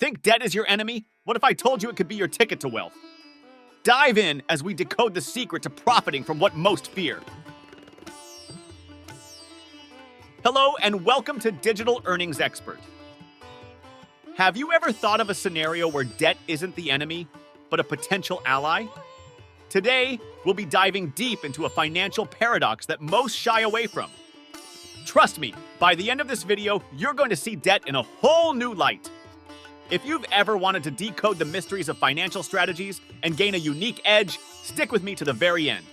Think debt is your enemy? What if I told you it could be your ticket to wealth? Dive in as we decode the secret to profiting from what most fear. Hello and welcome to Digital Earnings Expert. Have you ever thought of a scenario where debt isn't the enemy, but a potential ally? Today, we'll be diving deep into a financial paradox that most shy away from. Trust me, by the end of this video, you're going to see debt in a whole new light. If you've ever wanted to decode the mysteries of financial strategies and gain a unique edge, stick with me to the very end.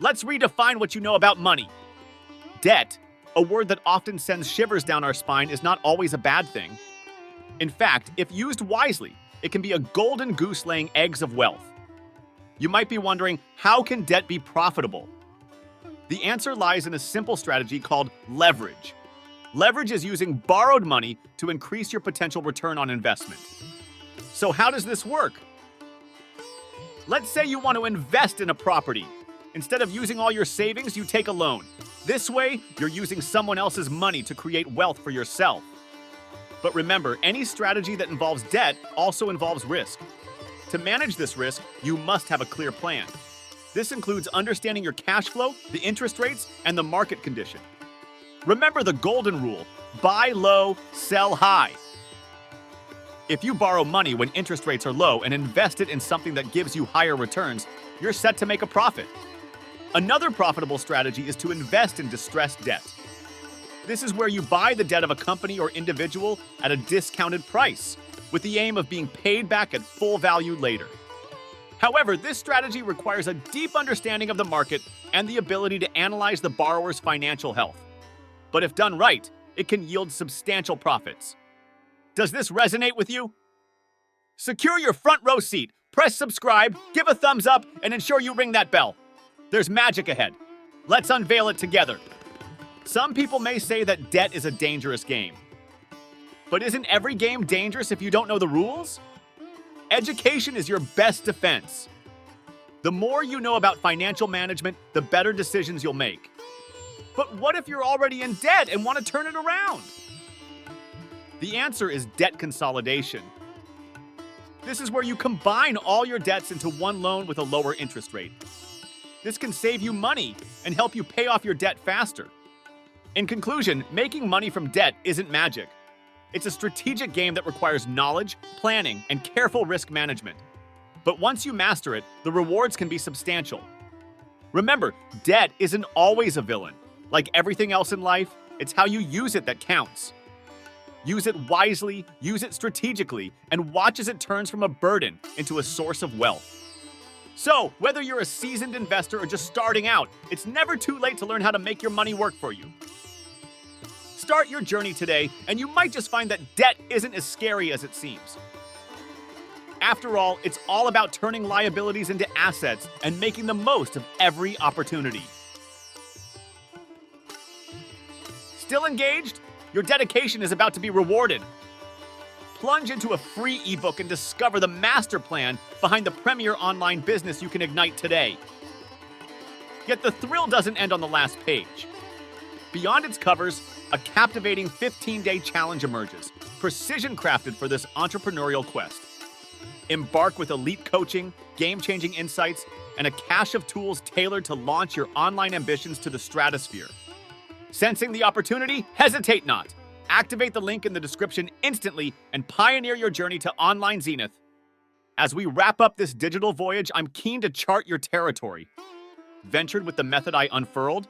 Let's redefine what you know about money. Debt, a word that often sends shivers down our spine, is not always a bad thing. In fact, if used wisely, it can be a golden goose laying eggs of wealth. You might be wondering, how can debt be profitable? The answer lies in a simple strategy called leverage. Leverage is using borrowed money to increase your potential return on investment. So how does this work? Let's say you want to invest in a property. Instead of using all your savings, you take a loan. This way, you're using someone else's money to create wealth for yourself. But remember, any strategy that involves debt also involves risk. To manage this risk, you must have a clear plan. This includes understanding your cash flow, the interest rates, and the market condition. Remember the golden rule: buy low, sell high. If you borrow money when interest rates are low and invest it in something that gives you higher returns, you're set to make a profit. Another profitable strategy is to invest in distressed debt. This is where you buy the debt of a company or individual at a discounted price, with the aim of being paid back at full value later. However, this strategy requires a deep understanding of the market and the ability to analyze the borrower's financial health. But if done right, it can yield substantial profits. Does this resonate with you? Secure your front row seat, press subscribe, give a thumbs up, and ensure you ring that bell. There's magic ahead. Let's unveil it together. Some people may say that debt is a dangerous game. But isn't every game dangerous if you don't know the rules? Education is your best defense. The more you know about financial management, the better decisions you'll make. But what if you're already in debt and want to turn it around? The answer is debt consolidation. This is where you combine all your debts into one loan with a lower interest rate. This can save you money and help you pay off your debt faster. In conclusion, making money from debt isn't magic. It's a strategic game that requires knowledge, planning, and careful risk management. But once you master it, the rewards can be substantial. Remember, debt isn't always a villain. Like everything else in life, it's how you use it that counts. Use it wisely, use it strategically, and watch as it turns from a burden into a source of wealth. So, whether you're a seasoned investor or just starting out, it's never too late to learn how to make your money work for you. Start your journey today, and you might just find that debt isn't as scary as it seems. After all, it's all about turning liabilities into assets and making the most of every opportunity. Still engaged? Your dedication is about to be rewarded. Plunge into a free ebook and discover the master plan behind the premier online business you can ignite today. Yet the thrill doesn't end on the last page. Beyond its covers, a captivating 15-day challenge emerges, precision-crafted for this entrepreneurial quest. Embark with elite coaching, game-changing insights, and a cache of tools tailored to launch your online ambitions to the stratosphere. Sensing the opportunity? Hesitate not. Activate the link in the description instantly and pioneer your journey to online zenith. As we wrap up this digital voyage, I'm keen to chart your territory. Ventured with the method I unfurled?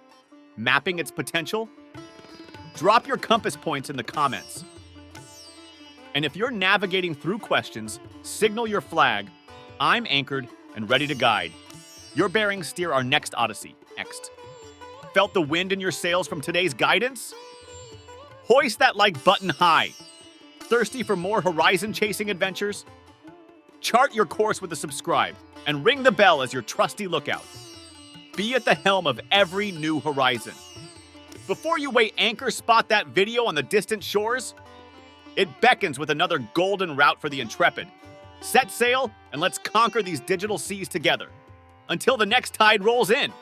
Mapping its potential? Drop your compass points in the comments. And if you're navigating through questions, signal your flag. I'm anchored and ready to guide. Your bearings steer our next odyssey. Next. Felt the wind in your sails from today's guidance? Hoist that like button high. Thirsty for more horizon-chasing adventures? Chart your course with a subscribe and ring the bell as your trusty lookout. Be at the helm of every new horizon. Before you weigh anchor, spot that video on the distant shores. It beckons with another golden route for the intrepid. Set sail and let's conquer these digital seas together. Until the next tide rolls in.